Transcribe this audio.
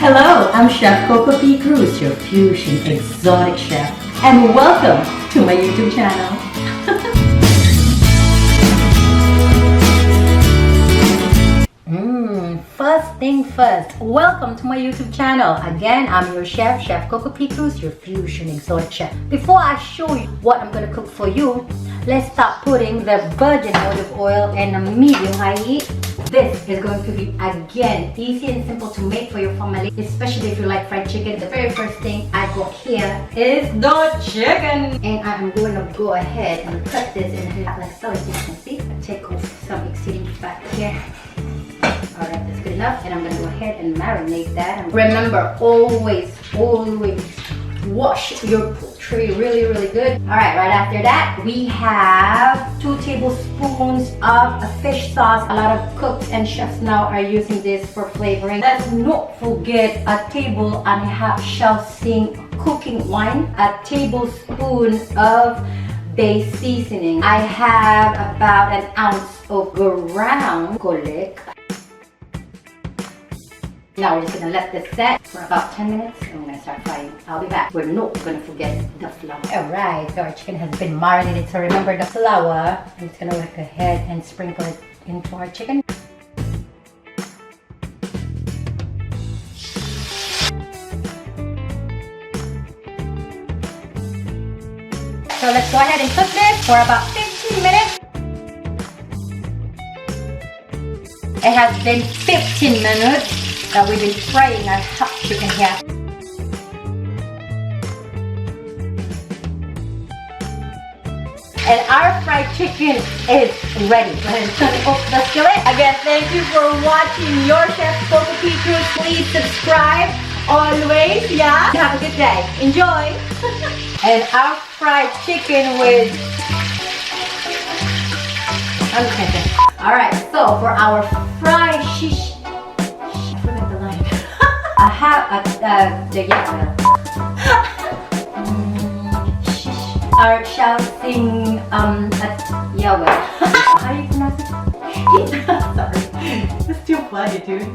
Hello, I'm Chef Coco Cruz, your fusion exotic chef, and welcome to my YouTube channel. First thing first, welcome to my YouTube channel. Again, I'm your Chef Coco Cruz, your fusion exotic chef. Before I show you what I'm gonna cook for you, let's start putting the virgin olive oil in a medium-high heat. This is going to be, again, easy and simple to make for your family, especially if you like fried chicken. The very first thing I got here is the chicken. And I am going to go ahead and cut this in half like so, as you can see. Take off some exceeding fat here. Alright, that's good enough. And I'm going to go ahead and marinate that. And remember, always wash your poultry really good. Alright, right after that, we have 2 tablespoons of a fish sauce. A lot of cooks and chefs now are using this for flavoring. Let's not forget a table-and-a-half shelf-sing cooking wine, a tablespoon of bay seasoning. I have about an ounce of ground garlic. Now we're just gonna let this set for about 10 minutes and we're gonna start frying. I'll be back. We're not gonna forget the flour. Alright, so our chicken has been marinated, so remember the flour. I'm just gonna go ahead and sprinkle it into our chicken. So let's go ahead and cook this for about 15 minutes. It has been 15 minutes that we've been frying our hot chicken here. And our fried chicken is ready. Go ahead and turn it off the skillet. Again, thank you for watching your Chef Coco Cruz. Please subscribe always, yeah? Have a good day. Enjoy. And our fried chicken with... Alright, so for our fried shish... I have our shouting yeah, well, how do you pronounce it? Sorry, it's too funny, dude.